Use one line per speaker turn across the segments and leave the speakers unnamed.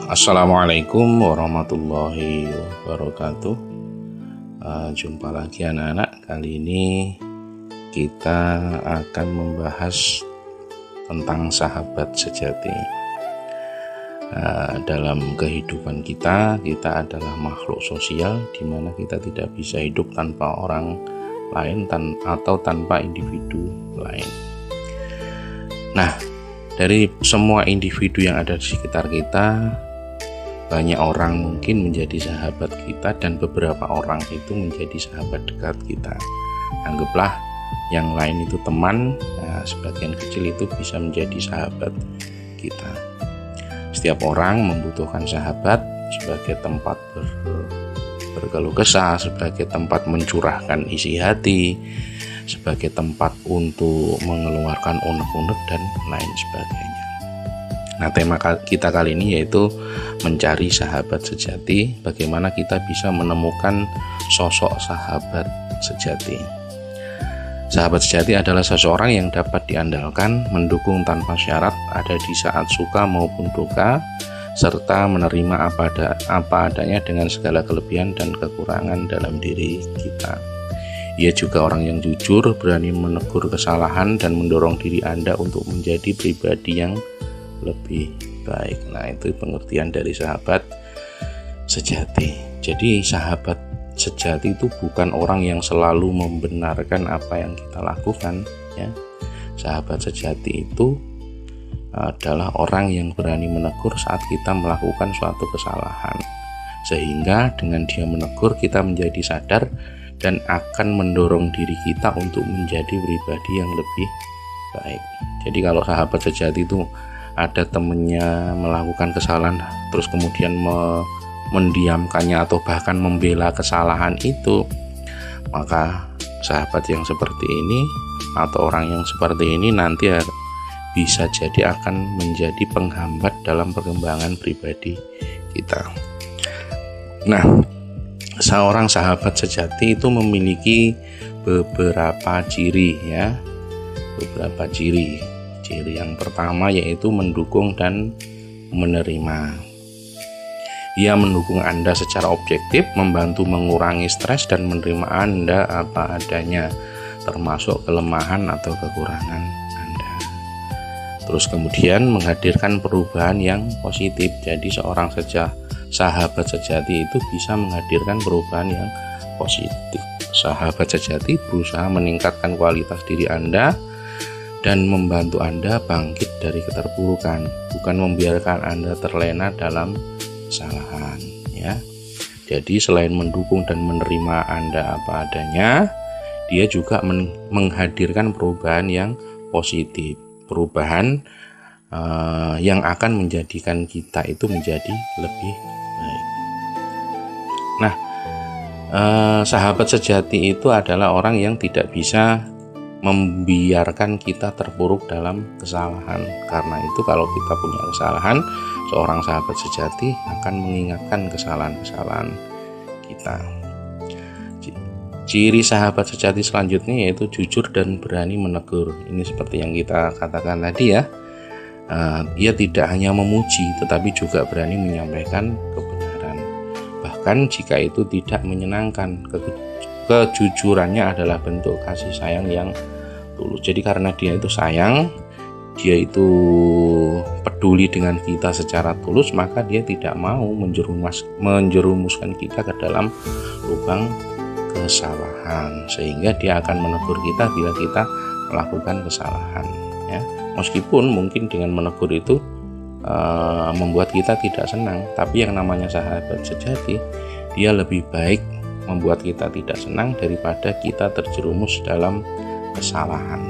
Assalamualaikum warahmatullahi wabarakatuh. Jumpa lagi anak-anak. Kali ini kita akan membahas tentang sahabat sejati. Dalam kehidupan kita adalah makhluk sosial, di mana kita tidak bisa hidup tanpa orang lain atau tanpa individu lain. Nah, dari semua individu yang ada di sekitar kita, banyak orang mungkin menjadi sahabat kita dan beberapa orang itu menjadi sahabat dekat kita. Anggaplah yang lain itu teman, sebagian kecil itu bisa menjadi sahabat kita. Setiap orang membutuhkan sahabat sebagai tempat berkeluh kesah, sebagai tempat mencurahkan isi hati, sebagai tempat untuk mengeluarkan unek-unek dan lain sebagainya. Nah, tema kita kali ini yaitu mencari sahabat sejati. Bagaimana kita bisa menemukan sosok sahabat sejati. Sahabat sejati adalah seseorang yang dapat diandalkan, mendukung tanpa syarat, ada di saat suka maupun duka, serta menerima apa adanya dengan segala kelebihan dan kekurangan dalam diri kita. Ia juga orang yang jujur, berani menegur kesalahan dan mendorong diri Anda untuk menjadi pribadi yang lebih baik. Nah, itu pengertian dari sahabat sejati. Jadi sahabat sejati itu bukan orang yang selalu membenarkan apa yang kita lakukan, ya. Sahabat sejati itu adalah orang yang berani menegur saat kita melakukan suatu kesalahan, sehingga dengan dia menegur kita menjadi sadar dan akan mendorong diri kita untuk menjadi pribadi yang lebih baik. Jadi kalau sahabat sejati itu ada temennya melakukan kesalahan terus kemudian mendiamkannya atau bahkan membela kesalahan itu, maka sahabat yang seperti ini atau orang yang seperti ini nanti bisa jadi akan menjadi penghambat dalam perkembangan pribadi kita. Nah, seorang sahabat sejati itu memiliki beberapa ciri, ya. Beberapa ciri. Ciri yang pertama yaitu mendukung dan menerima. Ia mendukung Anda secara objektif, membantu mengurangi stres dan menerima Anda apa adanya, termasuk kelemahan atau kekurangan Anda. Terus kemudian menghadirkan perubahan yang positif. Jadi seorang sahabat sejati itu bisa menghadirkan perubahan yang positif. Sahabat sejati berusaha meningkatkan kualitas diri Anda dan membantu Anda bangkit dari keterpurukan, bukan membiarkan Anda terlena dalam kesalahan, ya. Jadi selain mendukung dan menerima Anda apa adanya, dia juga menghadirkan perubahan yang positif, perubahan yang akan menjadikan kita itu menjadi lebih baik. Nah, sahabat sejati itu adalah orang yang tidak bisa membiarkan kita terpuruk dalam kesalahan. Karena itu kalau kita punya kesalahan, seorang sahabat sejati akan mengingatkan kesalahan-kesalahan kita. Ciri sahabat sejati selanjutnya yaitu jujur dan berani menegur. Ini seperti yang kita katakan tadi, ya. Ia tidak hanya memuji tetapi juga berani menyampaikan kebenaran, bahkan jika itu tidak menyenangkan. Kejujurannya adalah bentuk kasih sayang yang tulus. Jadi karena dia itu sayang, dia itu peduli dengan kita secara tulus, maka dia tidak mau menjerumuskan kita ke dalam lubang kesalahan, sehingga dia akan menegur kita bila kita melakukan kesalahan, ya. Meskipun mungkin dengan menegur itu membuat kita tidak senang, tapi yang namanya sahabat sejati, dia lebih baik membuat kita tidak senang daripada kita terjerumus dalam kesalahan.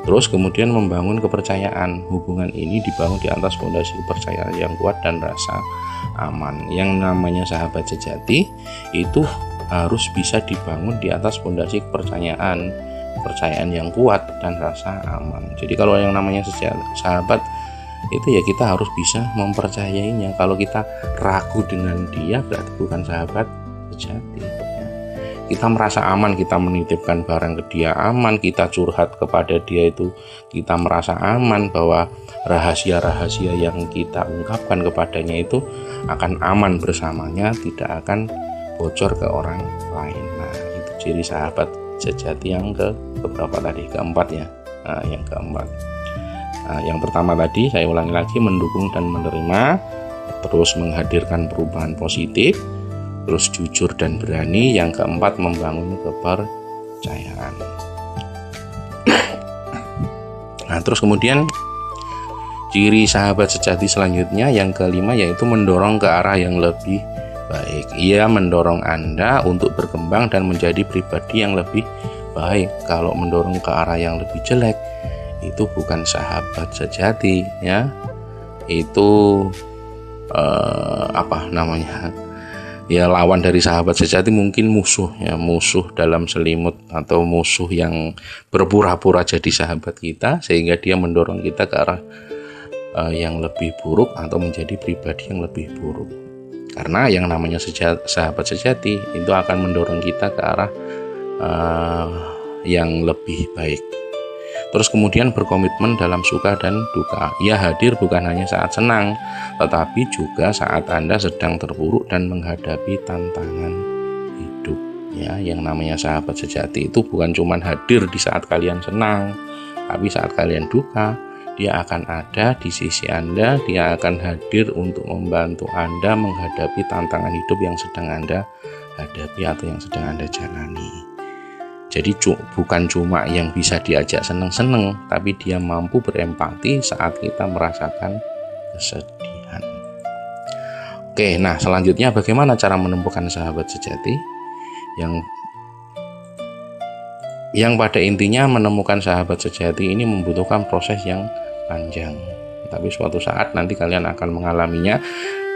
Terus kemudian membangun kepercayaan. Hubungan ini dibangun di atas fondasi kepercayaan yang kuat dan rasa aman. Yang namanya sahabat sejati itu harus bisa dibangun di atas fondasi kepercayaan yang kuat dan rasa aman. Jadi kalau yang namanya sahabat itu ya kita harus bisa mempercayainya. Kalau kita ragu dengan dia berarti bukan sahabat sejati, ya. kita merasa aman, kita menitipkan barang ke dia aman, kita curhat kepada dia itu kita merasa aman, bahwa rahasia-rahasia yang kita ungkapkan kepadanya itu akan aman bersamanya, tidak akan bocor ke orang lain. Nah, itu ciri sahabat sejati yang keberapa tadi? Keempat ya. Nah, yang keempat. Nah, yang pertama tadi saya ulangi lagi, mendukung dan menerima, terus menghadirkan perubahan positif, terus jujur dan berani. Yang keempat, membangun kepercayaan. Nah, terus kemudian ciri sahabat sejati selanjutnya yang kelima yaitu mendorong ke arah yang lebih baik. Ia mendorong Anda untuk berkembang dan menjadi pribadi yang lebih baik. Kalau mendorong ke arah yang lebih jelek, itu bukan sahabat sejati ya. Itu ya lawan dari sahabat sejati mungkin musuh ya, musuh dalam selimut atau musuh yang berpura-pura jadi sahabat kita sehingga dia mendorong kita ke arah yang lebih buruk atau menjadi pribadi yang lebih buruk. Karena yang namanya sahabat sejati itu akan mendorong kita ke arah yang lebih baik. Terus kemudian berkomitmen dalam suka dan duka. Ia hadir bukan hanya saat senang, tetapi juga saat Anda sedang terpuruk dan menghadapi tantangan hidup. Ya, yang namanya sahabat sejati itu bukan cuma hadir di saat kalian senang, tapi saat kalian duka, dia akan ada di sisi Anda, dia akan hadir untuk membantu Anda menghadapi tantangan hidup yang sedang Anda hadapi atau yang sedang Anda jalani. Jadi bukan cuma yang bisa diajak seneng-seneng, tapi dia mampu berempati saat kita merasakan kesedihan. Oke, nah selanjutnya bagaimana cara menemukan sahabat sejati? Yang pada intinya menemukan sahabat sejati ini membutuhkan proses yang panjang. Tapi suatu saat nanti kalian akan mengalaminya,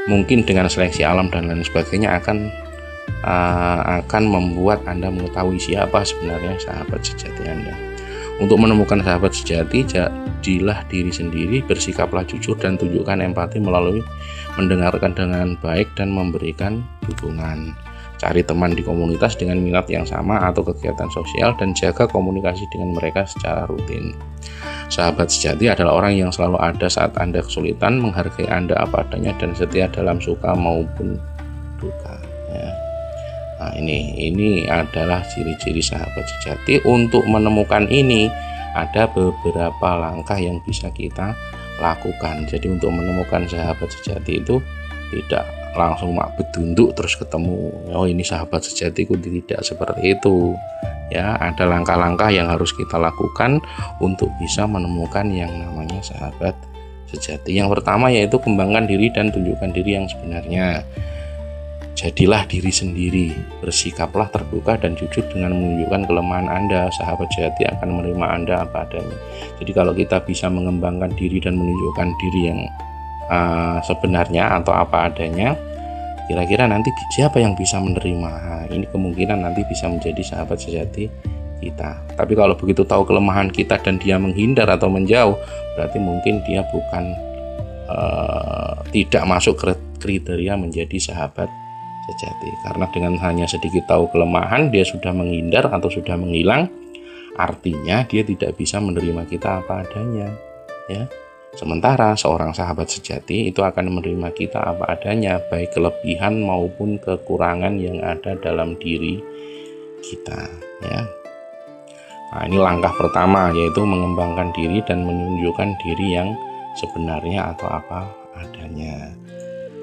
mungkin dengan seleksi alam dan lain sebagainya akan membuat Anda mengetahui siapa sebenarnya sahabat sejati Anda. Untuk menemukan sahabat sejati, jadilah diri sendiri, bersikaplah jujur dan tunjukkan empati melalui mendengarkan dengan baik dan memberikan dukungan. Cari teman di komunitas dengan minat yang sama atau kegiatan sosial dan jaga komunikasi dengan mereka secara rutin. Sahabat sejati adalah orang yang selalu ada saat Anda kesulitan, menghargai Anda apa adanya dan setia dalam suka maupun duka. Ya. Nah, ini adalah ciri-ciri sahabat sejati. Untuk menemukan ini ada beberapa langkah yang bisa kita lakukan. Jadi untuk menemukan sahabat sejati itu tidak langsung bedunduk terus ketemu, oh ini sahabat sejatiku, tidak seperti itu ya. Ada langkah-langkah yang harus kita lakukan untuk bisa menemukan yang namanya sahabat sejati. Yang pertama yaitu kembangkan diri dan tunjukkan diri yang sebenarnya. Jadilah diri sendiri, bersikaplah terbuka dan jujur dengan menunjukkan kelemahan Anda. Sahabat sejati akan menerima Anda apa adanya. Jadi kalau kita bisa mengembangkan diri dan menunjukkan diri yang sebenarnya atau apa adanya, kira-kira nanti siapa yang bisa menerima? Ini kemungkinan nanti bisa menjadi sahabat sejati kita. Tapi kalau begitu tahu kelemahan kita dan dia menghindar atau menjauh, berarti mungkin dia bukan tidak masuk kriteria menjadi sahabat sejati. Karena dengan hanya sedikit tahu kelemahan dia sudah menghindar atau sudah menghilang, artinya dia tidak bisa menerima kita apa adanya ya. Sementara seorang sahabat sejati itu akan menerima kita apa adanya, baik kelebihan maupun kekurangan yang ada dalam diri kita ya. Nah, ini langkah pertama yaitu mengembangkan diri dan menunjukkan diri yang sebenarnya atau apa adanya.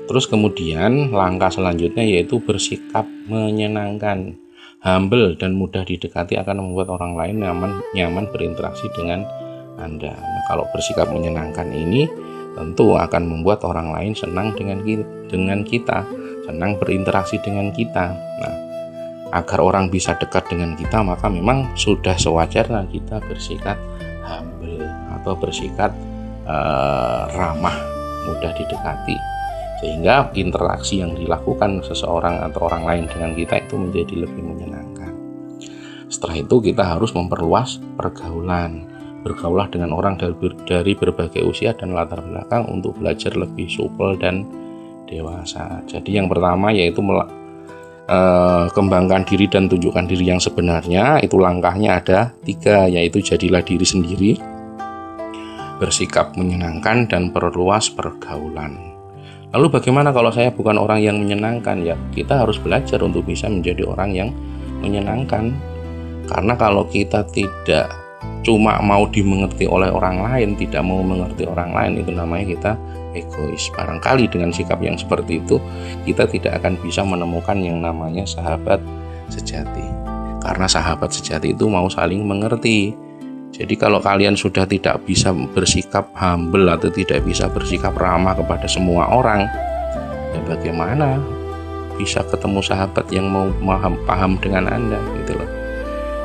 Terus kemudian langkah selanjutnya yaitu bersikap menyenangkan. Humble dan mudah didekati akan membuat orang lain nyaman berinteraksi dengan Anda. Nah, kalau bersikap menyenangkan ini tentu akan membuat orang lain senang dengan kita, senang berinteraksi dengan kita. Nah, agar orang bisa dekat dengan kita, maka memang sudah sewajarnya kita bersikap humble atau bersikap ramah, mudah didekati, sehingga interaksi yang dilakukan seseorang atau orang lain dengan kita itu menjadi lebih menyenangkan. Setelah itu kita harus memperluas pergaulan. Bergaulah dengan orang dari berbagai usia dan latar belakang untuk belajar lebih supel dan dewasa. Jadi yang pertama yaitu kembangkan diri dan tunjukkan diri yang sebenarnya, itu langkahnya ada 3, yaitu jadilah diri sendiri, bersikap menyenangkan, dan perluas pergaulan. Lalu bagaimana kalau saya bukan orang yang menyenangkan? Ya, kita harus belajar untuk bisa menjadi orang yang menyenangkan. Karena kalau kita tidak cuma mau dimengerti oleh orang lain, tidak mau mengerti orang lain, itu namanya kita egois. Barangkali dengan sikap yang seperti itu, kita tidak akan bisa menemukan yang namanya sahabat sejati. Karena sahabat sejati itu mau saling mengerti. Jadi kalau kalian sudah tidak bisa bersikap humble atau tidak bisa bersikap ramah kepada semua orang, ya bagaimana bisa ketemu sahabat yang mau paham dengan Anda, gitu loh.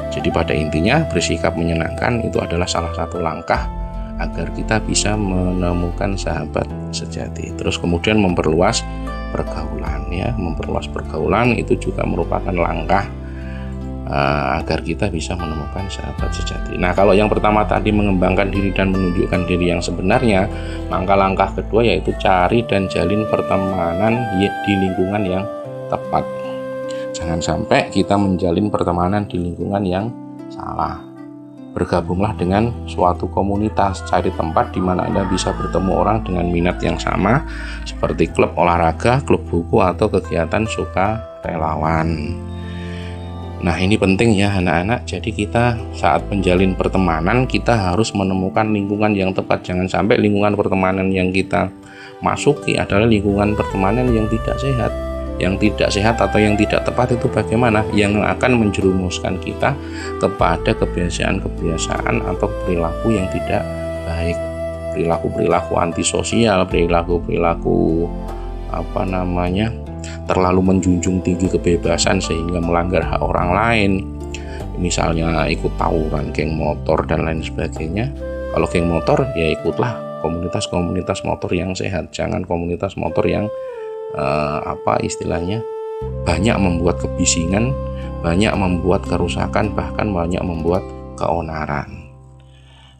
Jadi pada intinya bersikap menyenangkan itu adalah salah satu langkah agar kita bisa menemukan sahabat sejati. Terus kemudian memperluas pergaulan, ya, memperluas pergaulan itu juga merupakan langkah agar kita bisa menemukan sahabat sejati. Nah, kalau yang pertama tadi mengembangkan diri dan menunjukkan diri yang sebenarnya, maka langkah kedua yaitu cari dan jalin pertemanan di lingkungan yang tepat. Jangan sampai kita menjalin pertemanan di lingkungan yang salah. Bergabunglah dengan suatu komunitas, cari tempat di mana Anda bisa bertemu orang dengan minat yang sama, seperti klub olahraga, klub buku, atau kegiatan sukarelawan. Nah, ini penting ya anak-anak. Jadi kita saat menjalin pertemanan, kita harus menemukan lingkungan yang tepat. Jangan sampai lingkungan pertemanan yang kita masuki adalah lingkungan pertemanan yang tidak sehat. Yang tidak sehat atau yang tidak tepat itu bagaimana? Yang akan menjerumuskan kita kepada kebiasaan-kebiasaan atau perilaku yang tidak baik. Perilaku-perilaku antisosial, perilaku-perilaku terlalu menjunjung tinggi kebebasan sehingga melanggar hak orang lain, misalnya ikut tawuran, geng motor, dan lain sebagainya. Kalau geng motor, ya ikutlah komunitas-komunitas motor yang sehat, jangan komunitas motor yang banyak membuat kebisingan, banyak membuat kerusakan, bahkan banyak membuat keonaran.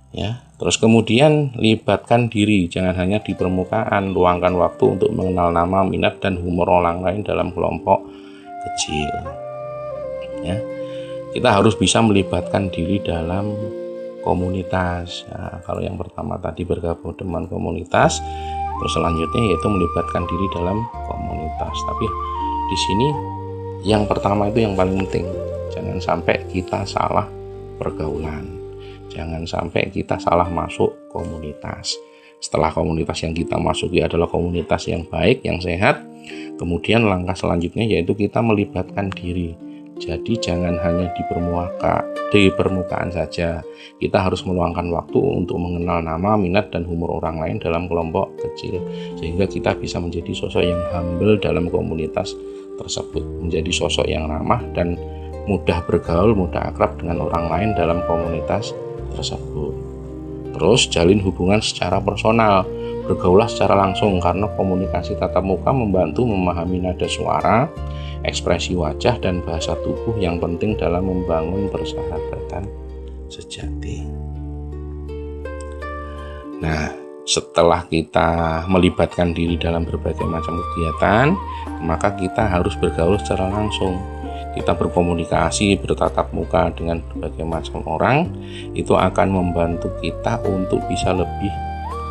Ya, terus kemudian libatkan diri, jangan hanya di permukaan, luangkan waktu untuk mengenal nama, minat, dan humor orang lain dalam kelompok kecil. Ya, kita harus bisa melibatkan diri dalam komunitas. Nah, kalau yang pertama tadi bergabung dengan komunitas, terus selanjutnya yaitu melibatkan diri dalam komunitas. Tapi di sini yang pertama itu yang paling penting, jangan sampai kita salah pergaulan. Jangan sampai kita salah masuk komunitas. Setelah komunitas yang kita masuki adalah komunitas yang baik, yang sehat, kemudian langkah selanjutnya yaitu kita melibatkan diri. Jadi jangan hanya di permukaan saja. Kita harus meluangkan waktu untuk mengenal nama, minat, dan humor orang lain dalam kelompok kecil, sehingga kita bisa menjadi sosok yang humble dalam komunitas tersebut, menjadi sosok yang ramah dan mudah bergaul, mudah akrab dengan orang lain dalam komunitas tersebut. Terus jalin hubungan secara personal, bergaulah secara langsung, karena komunikasi tatap muka membantu memahami nada suara, ekspresi wajah, dan bahasa tubuh yang penting dalam membangun persahabatan sejati. Nah, setelah kita melibatkan diri dalam berbagai macam kegiatan, maka kita harus bergaul secara langsung. Kita berkomunikasi, bertatap muka dengan berbagai macam orang, itu akan membantu kita untuk bisa lebih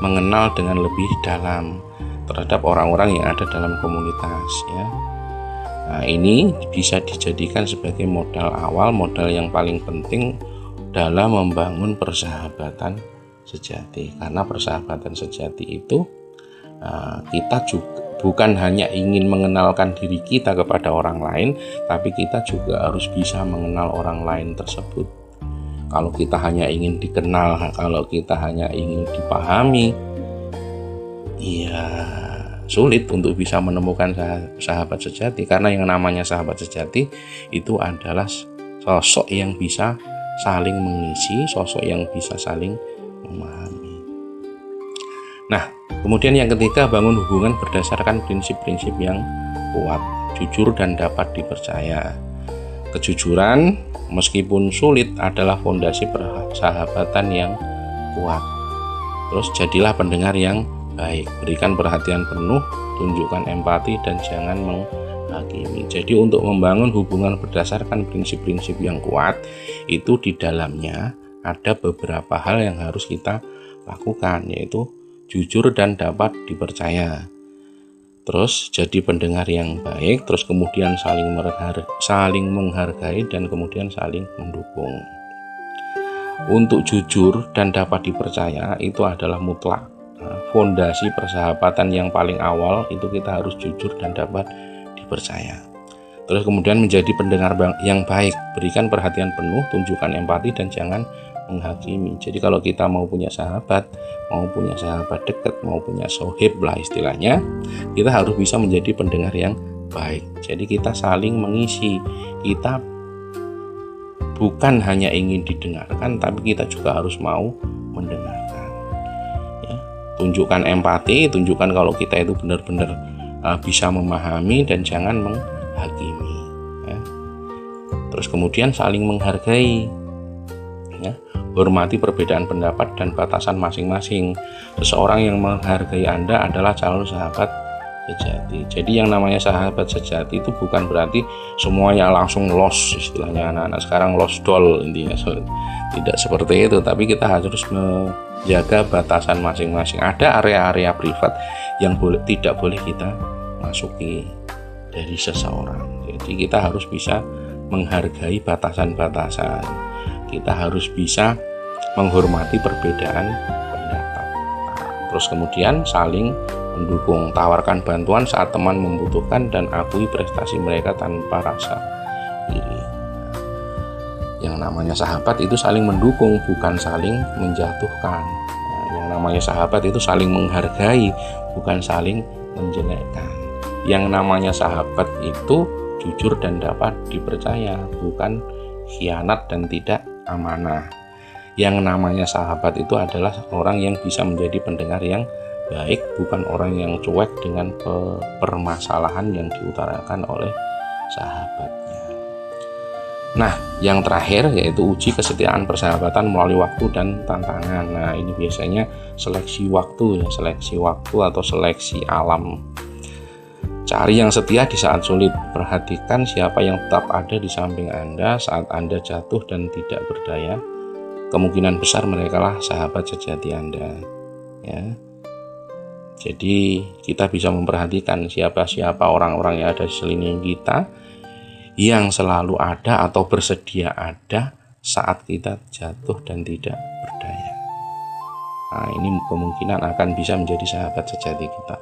mengenal dengan lebih dalam terhadap orang-orang yang ada dalam komunitas, ya. Nah, ini bisa dijadikan sebagai modal awal, modal yang paling penting dalam membangun persahabatan sejati. Karena persahabatan sejati itu kita juga bukan hanya ingin mengenalkan diri kita kepada orang lain, tapi kita juga harus bisa mengenal orang lain tersebut. Kalau kita hanya ingin dikenal, kalau kita hanya ingin dipahami, ya sulit untuk bisa menemukan sahabat sejati. Karena yang namanya sahabat sejati itu adalah sosok yang bisa saling mengisi, sosok yang bisa saling memahami. Nah, kemudian yang ketiga, bangun hubungan berdasarkan prinsip-prinsip yang kuat, jujur, dan dapat dipercaya. Kejujuran, meskipun sulit, adalah fondasi persahabatan yang kuat. Terus jadilah pendengar yang baik, berikan perhatian penuh, tunjukkan empati, dan jangan menghakimi. Jadi untuk membangun hubungan berdasarkan prinsip-prinsip yang kuat, itu di dalamnya ada beberapa hal yang harus kita lakukan, yaitu jujur dan dapat dipercaya. Terus jadi pendengar yang baik, terus kemudian saling menghargai dan kemudian saling mendukung. Untuk jujur dan dapat dipercaya itu adalah mutlak. Fondasi persahabatan yang paling awal itu kita harus jujur dan dapat dipercaya. Terus kemudian menjadi pendengar yang baik, berikan perhatian penuh, tunjukkan empati dan jangan menghakimi. Jadi kalau kita mau punya sahabat dekat, mau punya sohib lah istilahnya, kita harus bisa menjadi pendengar yang baik. Jadi kita saling mengisi, kita bukan hanya ingin didengarkan, tapi kita juga harus mau mendengarkan. Tunjukkan empati, tunjukkan kalau kita itu benar-benar bisa memahami dan jangan menghakimi. Ya. Terus kemudian saling menghargai, ya. Hormati perbedaan pendapat dan batasan masing-masing. Seseorang yang menghargai Anda adalah calon sahabat sejati. Jadi yang namanya sahabat sejati itu bukan berarti semuanya langsung lost, istilahnya anak-anak sekarang lost doll intinya. Tidak seperti itu, tapi kita harus menjaga batasan masing-masing. Ada area-area privat yang tidak boleh kita masuki dari seseorang. Jadi kita harus bisa menghargai batasan-batasan. Kita harus bisa menghormati perbedaan pendapat. Terus kemudian saling mendukung, tawarkan bantuan saat teman membutuhkan dan akui prestasi mereka tanpa rasa iri. Yang namanya sahabat itu saling mendukung, bukan saling menjatuhkan. Yang namanya sahabat itu saling menghargai, bukan saling menjelekkan. Yang namanya sahabat itu jujur dan dapat dipercaya, bukan khianat dan tidak amanah. Yang namanya sahabat itu adalah orang yang bisa menjadi pendengar yang baik, bukan orang yang cuek dengan permasalahan yang diutarakan oleh sahabatnya. Nah, yang terakhir yaitu uji kesetiaan persahabatan melalui waktu dan tantangan. Nah, ini biasanya seleksi waktu atau seleksi alam. Cari yang setia di saat sulit. Perhatikan siapa yang tetap ada di samping Anda saat Anda jatuh dan tidak berdaya. Kemungkinan besar merekalah sahabat sejati Anda. Ya. Jadi kita bisa memperhatikan siapa-siapa orang-orang yang ada di sekeliling kita yang selalu ada atau bersedia ada saat kita jatuh dan tidak berdaya. Nah, ini kemungkinan akan bisa menjadi sahabat sejati kita.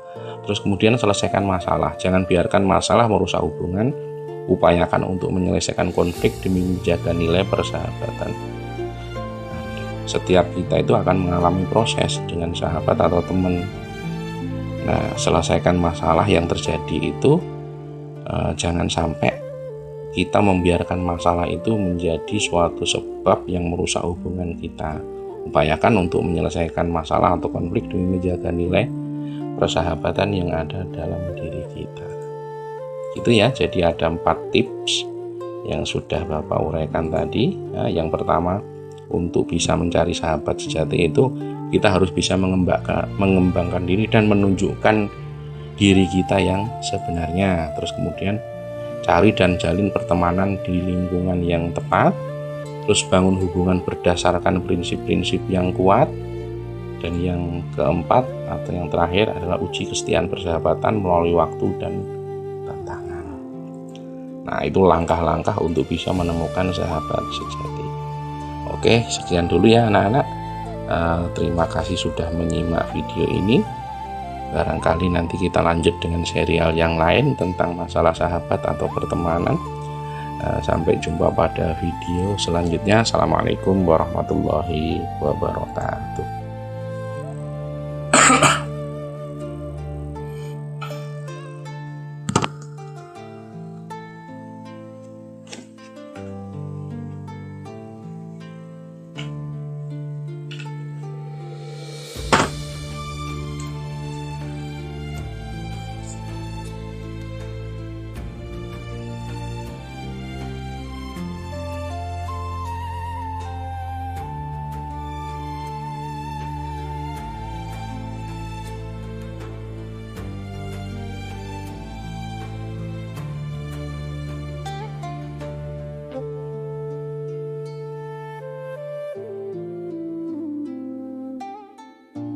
Terus kemudian selesaikan masalah. Jangan biarkan masalah merusak hubungan. Upayakan untuk menyelesaikan konflik demi menjaga nilai persahabatan. Setiap kita itu akan mengalami proses dengan sahabat atau teman. Nah, selesaikan masalah yang terjadi itu, jangan sampai kita membiarkan masalah itu menjadi suatu sebab yang merusak hubungan kita. Upayakan untuk menyelesaikan masalah atau konflik demi menjaga nilai persahabatan yang ada dalam diri kita. Itu ya, jadi ada 4 tips yang sudah Bapak uraikan tadi. Nah, yang pertama, untuk bisa mencari sahabat sejati itu kita harus bisa mengembangkan diri dan menunjukkan diri kita yang sebenarnya. Terus kemudian cari dan jalin pertemanan di lingkungan yang tepat. Terus bangun hubungan berdasarkan prinsip-prinsip yang kuat. Dan yang keempat atau yang terakhir adalah uji kesetiaan persahabatan melalui waktu dan tantangan. Nah, itu langkah-langkah untuk bisa menemukan sahabat sejati. Oke, sekian dulu ya anak-anak. Terima kasih sudah menyimak video ini. Barangkali nanti kita lanjut dengan serial yang lain tentang masalah sahabat atau pertemanan. Sampai jumpa pada video selanjutnya. Assalamualaikum warahmatullahi wabarakatuh.